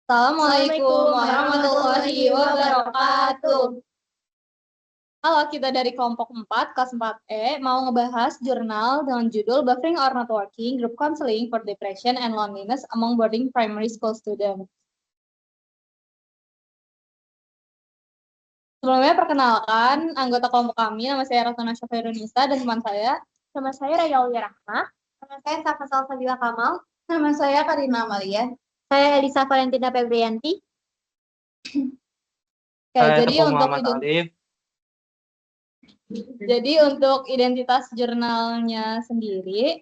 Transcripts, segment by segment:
Assalamualaikum warahmatullahi wabarakatuh. Halo, kita dari kelompok 4, kelas 4E, mau ngebahas jurnal dengan judul Buffering or Not Working, Group Counseling for Depression and Loneliness Among Boarding Primary School Students. Sebelumnya perkenalkan anggota kelompok kami, nama saya Ratna Syafirunisa dan teman saya. Nama saya Raya Aulia Rahma. Nama saya Safa Salsabila Kamal. Nama saya Karina Amalia. Saya Elisa Valentina Febrianti. Jadi untuk identitas jurnalnya sendiri,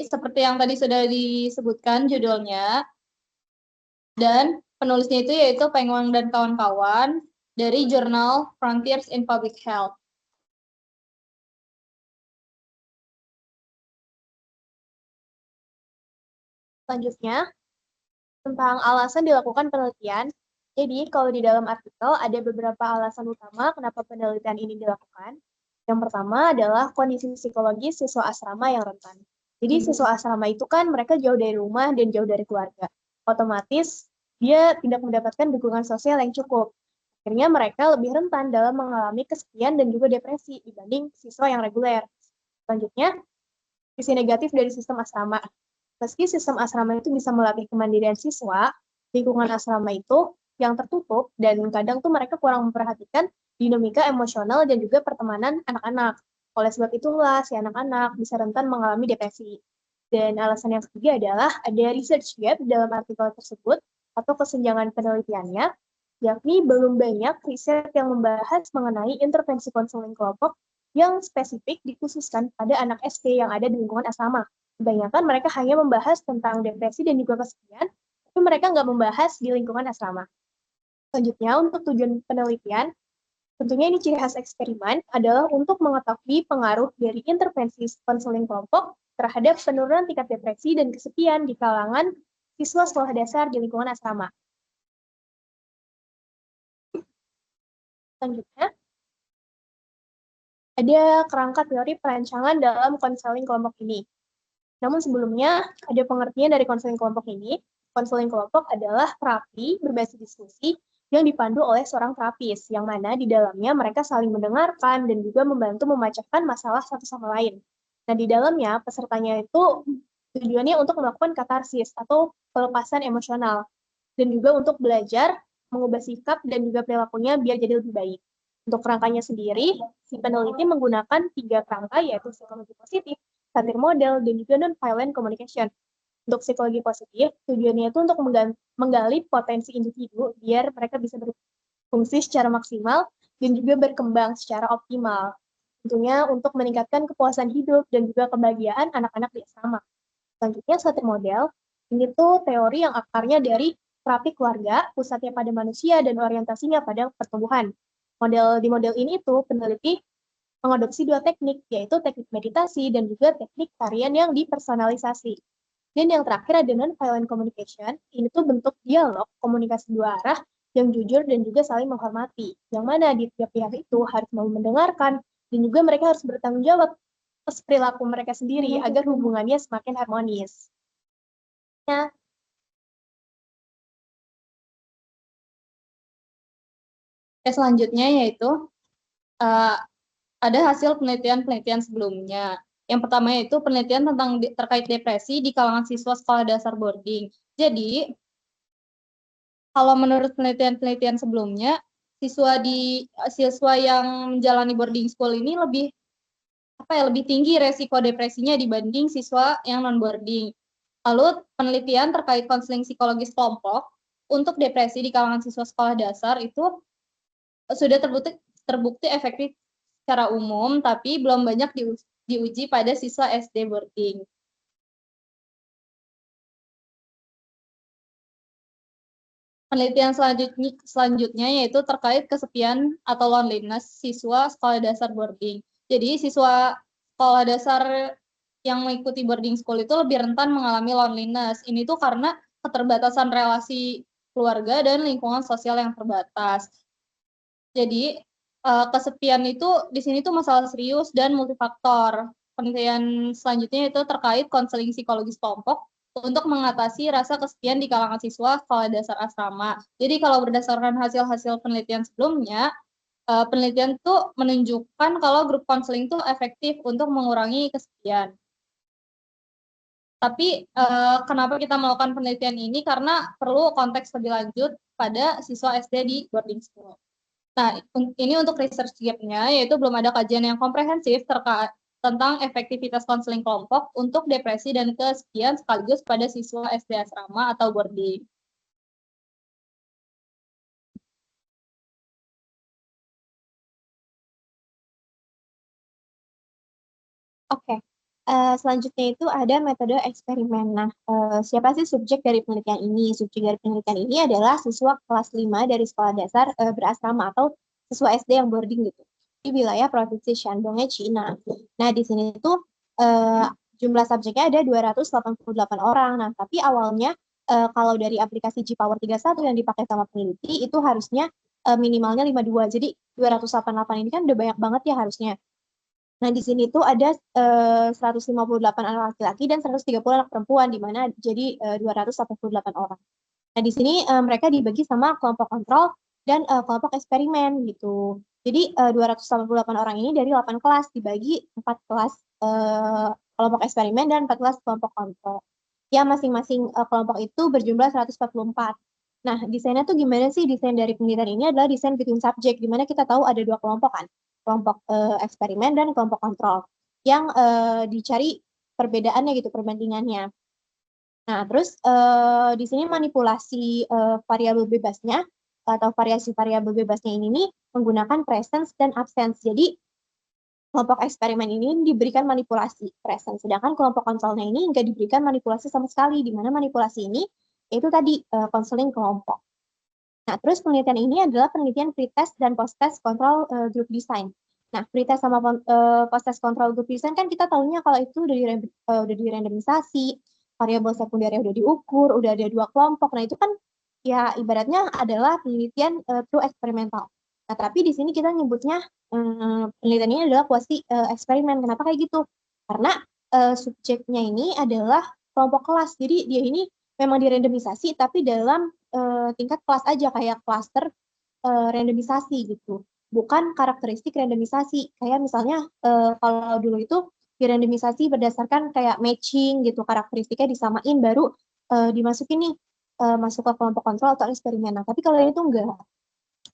seperti yang tadi sudah disebutkan judulnya, dan penulisnya itu yaitu Peng Wang dan kawan-kawan dari jurnal Frontiers in Public Health. Selanjutnya, tentang alasan dilakukan penelitian. Jadi, kalau di dalam artikel ada beberapa alasan utama kenapa penelitian ini dilakukan. Yang pertama adalah kondisi psikologis siswa asrama yang rentan. Jadi, siswa asrama itu kan mereka jauh dari rumah dan jauh dari keluarga. Otomatis, dia tidak mendapatkan dukungan sosial yang cukup. Akhirnya mereka lebih rentan dalam mengalami kesepian dan juga depresi dibanding siswa yang reguler. Selanjutnya, sisi negatif dari sistem asrama. Meski sistem asrama itu bisa melatih kemandirian siswa, lingkungan asrama itu yang tertutup dan kadang tuh mereka kurang memperhatikan dinamika emosional dan juga pertemanan anak-anak. Oleh sebab itulah si anak-anak bisa rentan mengalami depresi. Dan alasan yang ketiga adalah ada research gap dalam artikel tersebut atau kesenjangan penelitiannya, yakni belum banyak riset yang membahas mengenai intervensi konseling kelompok yang spesifik dikhususkan pada anak SD yang ada di lingkungan asrama. Kebanyakan mereka hanya membahas tentang depresi dan juga kesepian, tapi mereka nggak membahas di lingkungan asrama. Selanjutnya, untuk tujuan penelitian, tentunya ini ciri khas eksperimen adalah untuk mengetahui pengaruh dari intervensi konseling kelompok terhadap penurunan tingkat depresi dan kesepian di kalangan siswa sekolah dasar di lingkungan asrama. Selanjutnya, ada kerangka teori perancangan dalam konseling kelompok ini. Namun sebelumnya, ada pengertian dari konseling kelompok ini. Konseling kelompok adalah terapi berbasis diskusi yang dipandu oleh seorang terapis, yang mana di dalamnya mereka saling mendengarkan dan juga membantu memecahkan masalah satu sama lain. Nah, di dalamnya pesertanya itu tujuannya untuk melakukan katarsis atau pelepasan emosional, dan juga untuk belajar mengubah sikap dan juga perilakunya biar jadi lebih baik. Untuk kerangkanya sendiri, si peneliti menggunakan 3 kerangka, yaitu psikologi positif, satir model, dan juga non-violent communication. Untuk psikologi positif, tujuannya itu untuk menggali potensi individu biar mereka bisa berfungsi secara maksimal dan juga berkembang secara optimal. Tentunya untuk meningkatkan kepuasan hidup dan juga kebahagiaan anak-anak di asrama. Selanjutnya, satir model, ini tuh teori yang akarnya dari terapi keluarga, pusatnya pada manusia dan orientasinya pada pertumbuhan. Di model ini tuh peneliti mengadopsi 2 teknik, yaitu teknik meditasi dan juga teknik tarian yang dipersonalisasi. Dan yang terakhir ada non-violent communication, ini tuh bentuk dialog, komunikasi 2 arah yang jujur dan juga saling menghormati, yang mana di tiap pihak itu harus mau mendengarkan, dan juga mereka harus bertanggung jawab atas perilaku mereka sendiri agar hubungannya semakin harmonis. Nah, Selanjutnya yaitu ada hasil penelitian-penelitian sebelumnya. Yang pertama yaitu penelitian terkait depresi di kalangan siswa sekolah dasar boarding. Jadi, kalau menurut penelitian-penelitian sebelumnya, siswa yang menjalani boarding school ini lebih tinggi resiko depresinya dibanding siswa yang non boarding. Lalu penelitian terkait konseling psikologis kelompok untuk depresi di kalangan siswa sekolah dasar itu sudah terbukti efektif secara umum, tapi belum banyak diuji pada siswa SD boarding. Penelitian selanjutnya yaitu terkait kesepian atau loneliness siswa sekolah dasar boarding. Jadi siswa sekolah dasar yang mengikuti boarding school itu lebih rentan mengalami loneliness. Ini tuh karena keterbatasan relasi keluarga dan lingkungan sosial yang terbatas. Jadi kesepian itu di sini tuh masalah serius dan multifaktor. Penelitian selanjutnya itu terkait konseling psikologis kelompok untuk mengatasi rasa kesepian di kalangan siswa sekolah dasar asrama. Jadi kalau berdasarkan hasil-hasil penelitian sebelumnya, penelitian itu menunjukkan kalau grup konseling itu efektif untuk mengurangi kesepian. Tapi kenapa kita melakukan penelitian ini? Karena perlu konteks lebih lanjut pada siswa SD di boarding school. Nah, ini untuk research gap-nya, yaitu belum ada kajian yang komprehensif terkait tentang efektivitas konseling kelompok untuk depresi dan kesepian sekaligus pada siswa SD asrama atau boarding. Oke, selanjutnya itu ada metode eksperimen. Nah, siapa sih subjek dari penelitian ini? Subjek dari penelitian ini adalah siswa kelas 5 dari sekolah dasar berasrama atau siswa SD yang boarding gitu di wilayah provinsi Shandong, Cina. Nah, di sini tuh jumlah subjeknya ada 288 orang. Nah, tapi awalnya kalau dari aplikasi Gpower 31 yang dipakai sama peneliti itu harusnya minimalnya 52. Jadi 288 ini kan udah banyak banget ya harusnya. Nah, di sini tuh ada 158 anak laki-laki dan 130 anak perempuan, di mana jadi 288 orang. Nah, di sini mereka dibagi sama kelompok kontrol dan kelompok eksperimen gitu. Jadi 288 orang ini dari 8 kelas dibagi 4 kelas kelompok eksperimen dan 4 kelas kelompok kontrol. Ya, masing-masing kelompok itu berjumlah 144. Nah, desainnya tuh gimana sih? Desain dari penelitian ini adalah desain between subject, di mana kita tahu ada dua kelompok kan, kelompok eksperimen dan kelompok kontrol, yang dicari perbedaannya gitu, perbandingannya. Nah, terus di sini manipulasi variabel bebasnya atau variasi variabel bebasnya ini nih menggunakan presence dan absence. Jadi kelompok eksperimen ini diberikan manipulasi presence, sedangkan kelompok kontrolnya ini nggak diberikan manipulasi sama sekali, di mana manipulasi ini itu tadi konseling kelompok. Nah, terus penelitian ini adalah penelitian pretest dan post-test control group design. Nah, pretest sama post-test control group design kan kita tahunya kalau itu udah dirandomisasi, variabel sekundernya udah diukur, udah ada dua kelompok. Nah, itu kan ya ibaratnya adalah penelitian true eksperimental. Nah, tapi di sini kita nyebutnya penelitian ini adalah kuasi eksperimen. Kenapa kayak gitu? Karena subjeknya ini adalah kelompok kelas. Jadi dia ini memang dirandomisasi, tapi dalam tingkat kelas aja kayak klaster randomisasi gitu. Bukan karakteristik randomisasi. Kayak misalnya kalau dulu itu dirandomisasi berdasarkan kayak matching gitu, karakteristiknya disamain baru dimasukin nih masuk ke kelompok kontrol atau eksperimen. Nah, tapi kalau ini tuh enggak.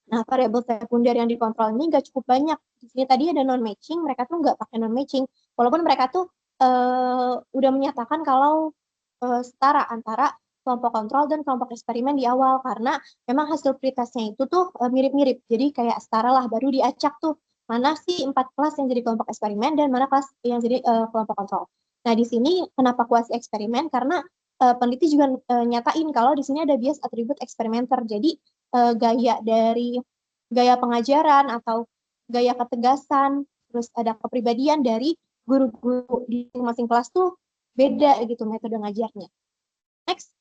Nah, variabel sekunder yang dikontrol ini nggak cukup banyak. Di sini tadi ada non-matching, mereka tuh nggak pakai non-matching. Walaupun mereka tuh udah menyatakan kalau setara antara kelompok kontrol dan kelompok eksperimen di awal, karena memang hasil pretestnya itu tuh mirip-mirip. Jadi kayak setara lah, baru diacak tuh mana sih 4 kelas yang jadi kelompok eksperimen dan mana kelas yang jadi kelompok kontrol. Nah, di sini kenapa kuasi eksperimen? Karena peneliti juga nyatain kalau di sini ada bias atribut eksperimenter. Jadi gaya pengajaran atau gaya ketegasan, terus ada kepribadian dari guru-guru di masing-masing kelas tuh beda gitu metode ngajarnya. Next.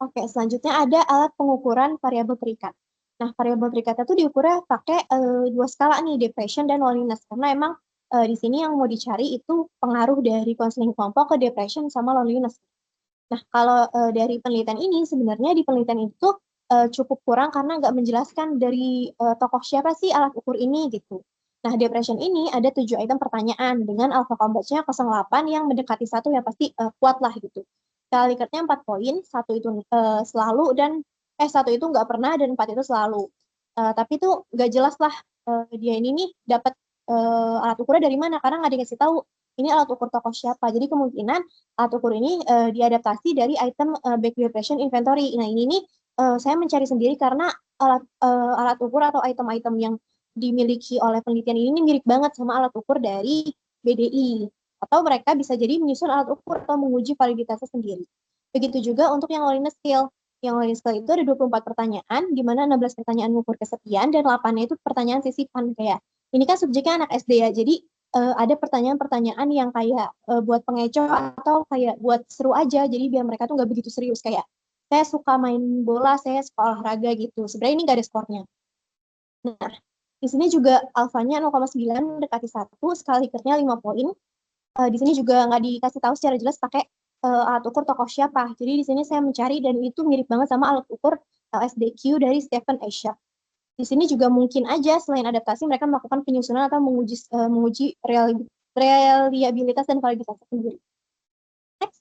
Oke, selanjutnya ada alat pengukuran variabel terikat. Nah, variabel terikatnya tuh diukurnya pakai dua skala nih, depression dan loneliness. Karena emang di sini yang mau dicari itu pengaruh dari konseling kelompok ke depression sama loneliness. Nah, kalau dari penelitian ini, sebenarnya di penelitian itu cukup kurang karena nggak menjelaskan dari tokoh siapa sih alat ukur ini gitu. Nah, depression ini ada 7 item pertanyaan dengan alpha composite-nya 08 yang mendekati 1 ya pasti kuat lah gitu. Skala Likert-nya 4 poin, 1 itu selalu dan 1 itu nggak pernah dan 4 itu selalu. Tapi itu nggak jelas lah dia ini nih dapat alat ukurnya dari mana karena nggak dikasih tahu ini alat ukur tokoh siapa. Jadi kemungkinan alat ukur ini diadaptasi dari item back depression inventory. Nah, ini nih saya mencari sendiri karena alat ukur atau item-item yang dimiliki oleh penelitian ini mirip banget sama alat ukur dari BDI. Atau mereka bisa jadi menyusun alat ukur atau menguji validitasnya sendiri. Begitu juga untuk yang loneliness scale. Yang loneliness scale itu ada 24 pertanyaan, di mana 16 pertanyaan mengukur kesepian, dan 8-nya itu pertanyaan sisipan. Kayak, ini kan subjeknya anak SD ya, jadi ada pertanyaan-pertanyaan yang kayak buat pengecoh atau kayak buat seru aja, jadi biar mereka tuh nggak begitu serius. Kayak, saya suka main bola, saya suka olahraga gitu. Sebenarnya ini nggak ada skornya. Nah, di sini juga alfanya 0,9 mendekati 1, skala Likert-nya 5 poin. Di sini juga nggak dikasih tahu secara jelas pakai alat ukur tokoh siapa. Jadi di sini saya mencari dan itu mirip banget sama alat ukur LSDQ dari Stephen Asia. Di sini juga mungkin aja selain adaptasi mereka melakukan penyusunan atau menguji reliabilitas dan validitas sendiri. Next.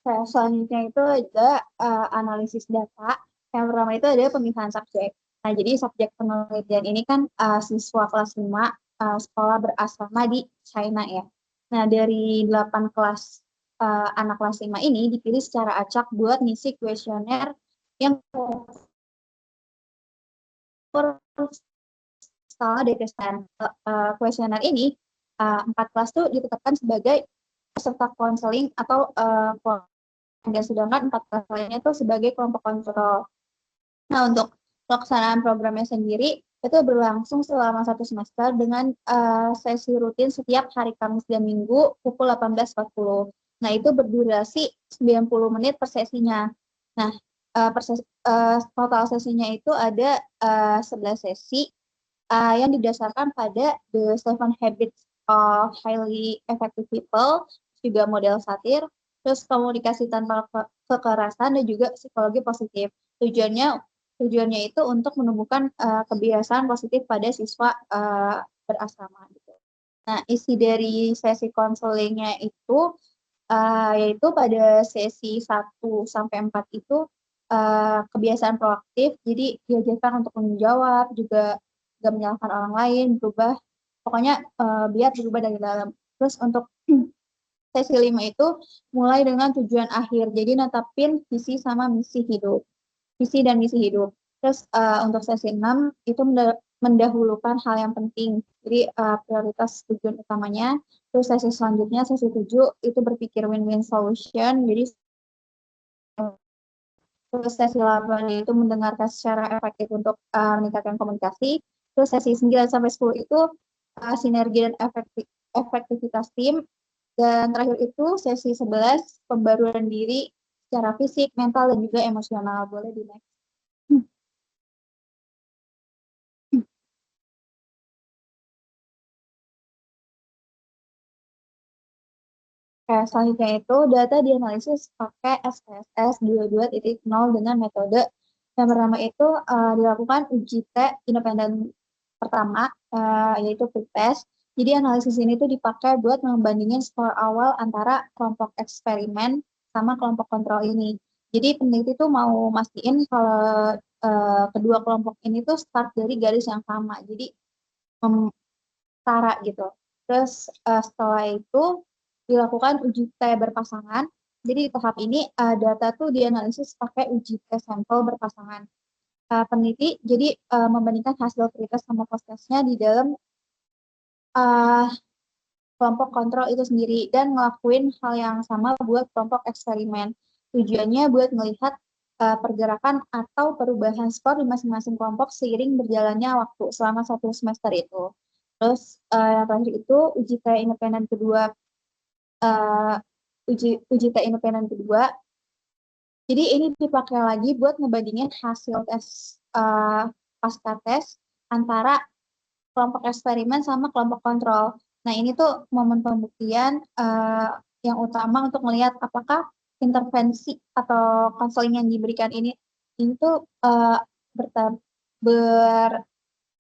Oke, selanjutnya itu ada analisis data. Yang pertama itu ada pemisahan subjek. Nah, jadi subjek penelitian ini kan siswa kelas 5 sekolah berasrama di China ya. Nah, dari 8 kelas anak kelas 5 ini dipilih secara acak buat ngisi kuesioner yang skala Degrastan. Kuesioner ini 4 kelas tuh ditetapkan sebagai peserta konseling atau dan sedangkan 4 kelas lainnya itu sebagai kelompok kontrol. Nah, untuk pelaksanaan programnya sendiri itu berlangsung selama 1 semester dengan sesi rutin setiap hari Kamis dan Minggu pukul 18.40. Nah, itu berdurasi 90 menit per sesinya. Nah, total sesinya itu ada 11 sesi yang didasarkan pada The 7 Habits of Highly Effective People, juga model satir, terus komunikasi tanpa kekerasan, dan juga psikologi positif. Tujuannya itu untuk menumbuhkan kebiasaan positif pada siswa berasrama gitu. Nah, isi dari sesi konselingnya itu yaitu pada sesi 1 sampai 4 itu kebiasaan proaktif, jadi diajarkan untuk menjawab, juga gak menyalahkan orang lain, pokoknya biar berubah dari dalam. Terus untuk sesi 5 itu mulai dengan tujuan akhir, jadi netapin visi dan misi hidup. Terus untuk sesi 6 itu mendahulukan hal yang penting, jadi prioritas tujuan utamanya. Terus sesi selanjutnya, sesi 7 itu berpikir win-win solution, jadi terus sesi 8 itu mendengarkan secara efektif untuk meningkatkan komunikasi. Terus sesi 9 sampai 10 itu sinergi dan efektivitas tim. Dan terakhir itu sesi 11 pembaruan diri secara fisik, mental, dan juga emosional. Boleh di next. Selanjutnya itu data dianalisis pakai SPSS 22.0 dengan metode yang pertama itu dilakukan uji T independen pertama, yaitu pretest. Jadi analisis ini tuh dipakai buat membandingin skor awal antara kelompok eksperimen sama kelompok kontrol ini. Jadi peneliti tuh mau mastiin kalau kedua kelompok ini tuh start dari garis yang sama, jadi setara gitu. Terus setelah itu dilakukan uji T berpasangan. Jadi di tahap ini data tuh dianalisis pakai uji T sampel berpasangan. Peneliti jadi membandingkan hasil pretest sama post-testnya di dalam kelompok kontrol itu sendiri dan ngelakuin hal yang sama buat kelompok eksperimen. Tujuannya buat melihat pergerakan atau perubahan skor di masing-masing kelompok seiring berjalannya waktu selama 1 semester itu. Terus yang terakhir itu uji T independen kedua. Uji T independen kedua. Jadi ini dipakai lagi buat ngebandingin hasil tes pasca tes antara kelompok eksperimen sama kelompok kontrol. Nah, ini tuh momen pembuktian yang utama untuk melihat apakah intervensi atau konseling yang diberikan ini tuh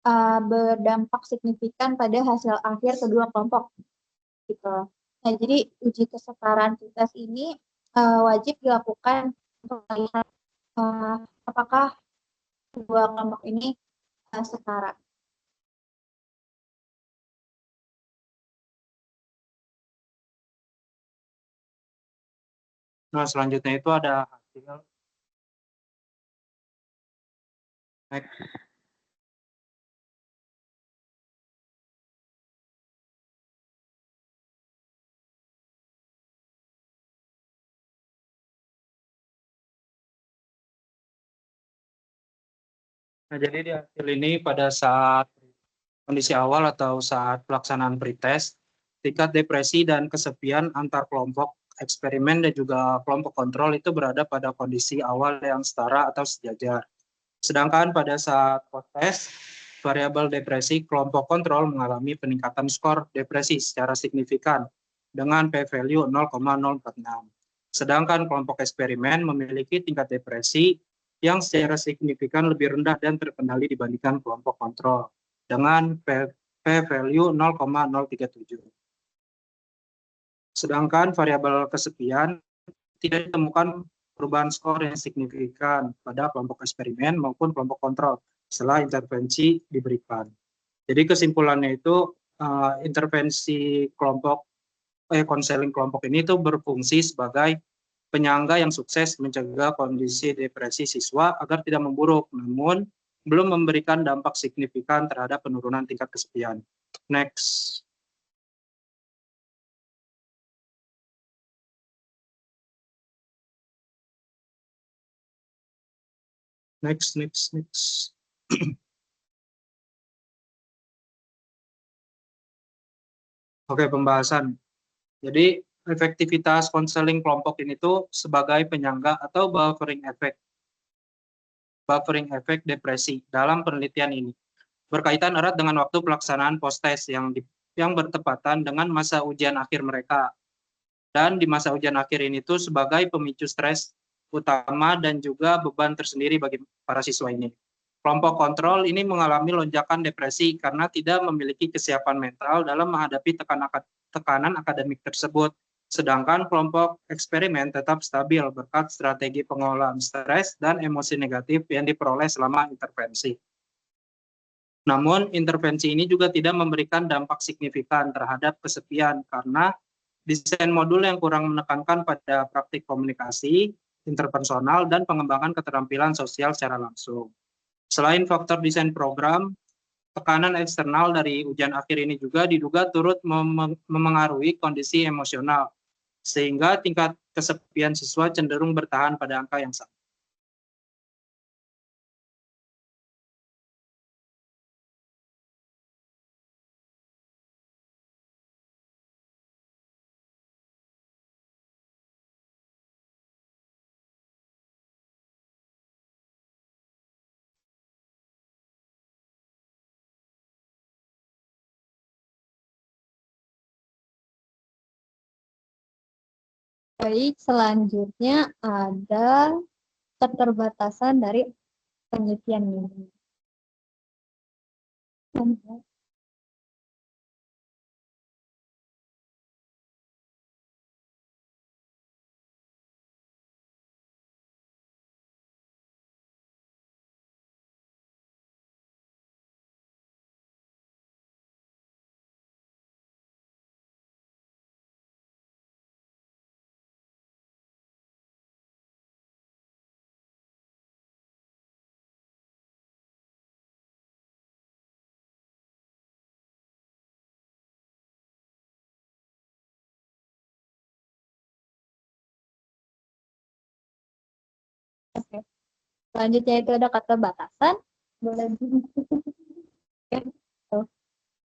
berdampak signifikan pada hasil akhir kedua kelompok gitu. Nah, jadi uji kesetaraan tes ini wajib dilakukan untuk melihat apakah kedua kelompok ini setara. Nah, selanjutnya itu ada hasil. Next. Nah, jadi di hasil ini pada saat kondisi awal atau saat pelaksanaan pretest, tingkat depresi dan kesepian antar kelompok eksperimen dan juga kelompok kontrol itu berada pada kondisi awal yang setara atau sejajar. Sedangkan pada saat post-test, variabel depresi kelompok kontrol mengalami peningkatan skor depresi secara signifikan dengan p-value 0,046. Sedangkan kelompok eksperimen memiliki tingkat depresi yang secara signifikan lebih rendah dan terkendali dibandingkan kelompok kontrol dengan p-value 0,037. Sedangkan variabel kesepian tidak ditemukan perubahan skor yang signifikan pada kelompok eksperimen maupun kelompok kontrol setelah intervensi diberikan. Jadi kesimpulannya itu intervensi konseling kelompok ini itu berfungsi sebagai penyangga yang sukses mencegah kondisi depresi siswa agar tidak memburuk, namun belum memberikan dampak signifikan terhadap penurunan tingkat kesepian. Next. Next. Oke, pembahasan. Jadi, efektivitas konseling kelompok ini tuh sebagai penyangga atau buffering effect depresi dalam penelitian ini. Berkaitan erat dengan waktu pelaksanaan post-test yang bertepatan dengan masa ujian akhir mereka. Dan di masa ujian akhir ini tuh sebagai pemicu stres utama dan juga beban tersendiri bagi para siswa ini. Kelompok kontrol ini mengalami lonjakan depresi karena tidak memiliki kesiapan mental dalam menghadapi tekanan akademik tersebut. Sedangkan kelompok eksperimen tetap stabil berkat strategi pengolahan stres dan emosi negatif yang diperoleh selama intervensi. Namun, intervensi ini juga tidak memberikan dampak signifikan terhadap kesepian karena desain modul yang kurang menekankan pada praktik komunikasi, interpersonal, dan pengembangan keterampilan sosial secara langsung. Selain faktor desain program, tekanan eksternal dari ujian akhir ini juga diduga turut memengaruhi kondisi emosional, sehingga tingkat kesepian siswa cenderung bertahan pada angka yang sama. Baik, selanjutnya ada keterbatasan dari penelitian ini. Oke. Selanjutnya itu ada keterbatasan. Boleh.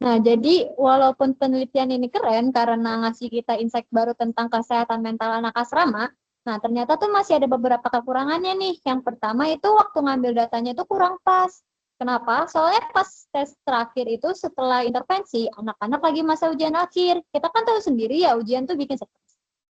Nah, jadi walaupun penelitian ini keren karena ngasih kita insight baru tentang kesehatan mental anak asrama, nah ternyata tuh masih ada beberapa kekurangannya nih. Yang pertama itu waktu ngambil datanya itu kurang pas. Kenapa? Soalnya pas tes terakhir itu setelah intervensi, anak-anak lagi masa ujian akhir. Kita kan tahu sendiri ya, ujian tuh bikin stres.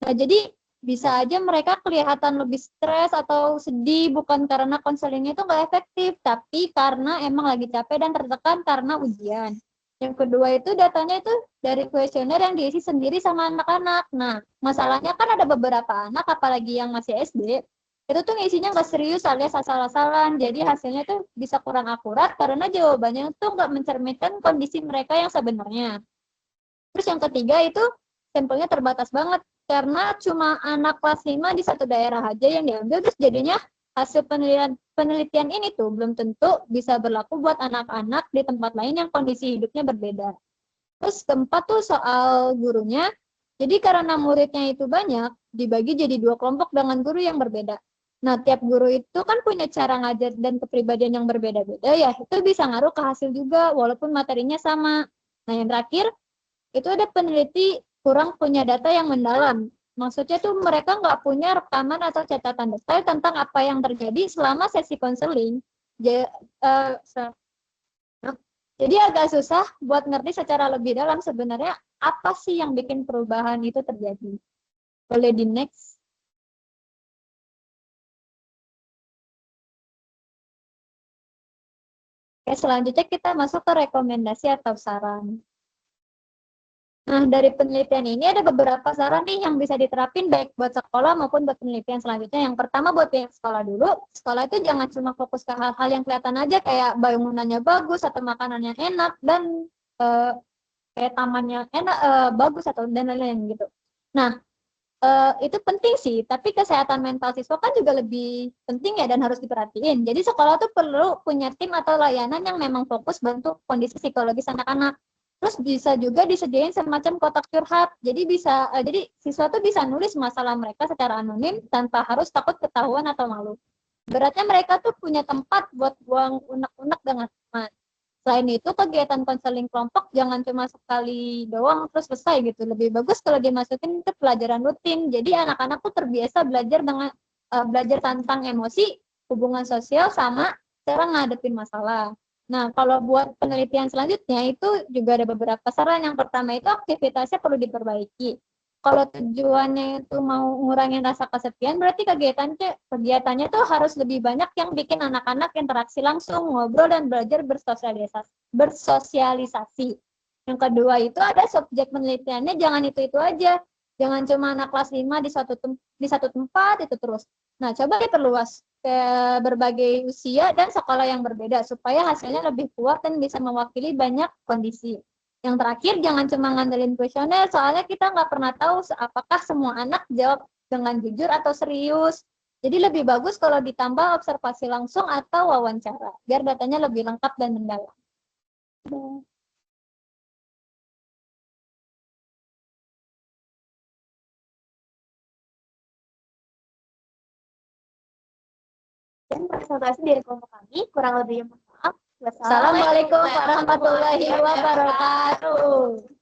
Nah, jadi bisa aja mereka kelihatan lebih stres atau sedih bukan karena konselingnya itu nggak efektif, tapi karena emang lagi capek dan tertekan karena ujian. Yang kedua itu datanya itu dari kuesioner yang diisi sendiri sama anak-anak. Nah, masalahnya kan ada beberapa anak, apalagi yang masih SD, itu tuh ngisinya nggak serius alias asal-asalan. Jadi hasilnya tuh bisa kurang akurat karena jawabannya tuh nggak mencerminkan kondisi mereka yang sebenarnya. Terus yang ketiga itu sampelnya terbatas banget karena cuma anak kelas 5 di satu daerah aja yang diambil, terus jadinya hasil penelitian ini tuh belum tentu bisa berlaku buat anak-anak di tempat lain yang kondisi hidupnya berbeda. Terus keempat tuh soal gurunya. Jadi karena muridnya itu banyak, dibagi jadi 2 kelompok dengan guru yang berbeda. Nah, tiap guru itu kan punya cara ngajar dan kepribadian yang berbeda-beda ya, itu bisa ngaruh ke hasil juga walaupun materinya sama. Nah, yang terakhir, itu ada peneliti kurang punya data yang mendalam. Maksudnya tuh mereka nggak punya rekaman atau catatan detail tentang apa yang terjadi selama sesi konseling. Jadi agak susah buat ngerti secara lebih dalam sebenarnya apa sih yang bikin perubahan itu terjadi. Boleh di next. Oke, selanjutnya kita masuk ke rekomendasi atau saran. Nah, dari penelitian ini ada beberapa saran nih yang bisa diterapin baik buat sekolah maupun buat penelitian selanjutnya. Yang pertama buat pihak sekolah dulu. Sekolah itu jangan cuma fokus ke hal-hal yang kelihatan aja kayak bangunannya bagus atau makanannya enak dan kayak tamannya enak, bagus atau dan lain-lain gitu. Nah, itu penting sih, tapi kesehatan mental siswa kan juga lebih penting ya dan harus diperhatiin. Jadi sekolah tuh perlu punya tim atau layanan yang memang fokus bantu kondisi psikologis anak-anak. Terus bisa juga disediain semacam kotak curhat. Jadi jadi siswa tuh bisa nulis masalah mereka secara anonim tanpa harus takut ketahuan atau malu. Beratnya mereka tuh punya tempat buat buang unek-unek dengan aman. Selain itu, kegiatan konseling kelompok jangan cuma sekali doang terus selesai gitu. Lebih bagus kalau dimasukin ke pelajaran rutin. Jadi anak-anak tuh terbiasa belajar tentang emosi, hubungan sosial sama cara ngadepin masalah. Nah, kalau buat penelitian selanjutnya itu juga ada beberapa saran. Yang pertama itu aktivitasnya perlu diperbaiki. Kalau tujuannya itu mau ngurangin rasa kesepian, berarti kegiatannya tuh harus lebih banyak yang bikin anak-anak interaksi langsung, ngobrol dan belajar bersosialisasi. Yang kedua itu ada subjek penelitiannya jangan itu aja. Jangan cuma anak kelas 5 di satu tempat itu terus. Nah, coba diperluas ke berbagai usia dan sekolah yang berbeda supaya hasilnya lebih kuat dan bisa mewakili banyak kondisi. Yang terakhir, jangan cuma ngandelin kuesioner, soalnya kita nggak pernah tahu apakah semua anak jawab dengan jujur atau serius. Jadi lebih bagus kalau ditambah observasi langsung atau wawancara, biar datanya lebih lengkap dan mendalam. Dan presentasi dari kelompok kami, kurang lebih maaf. Assalamualaikum warahmatullahi wabarakatuh.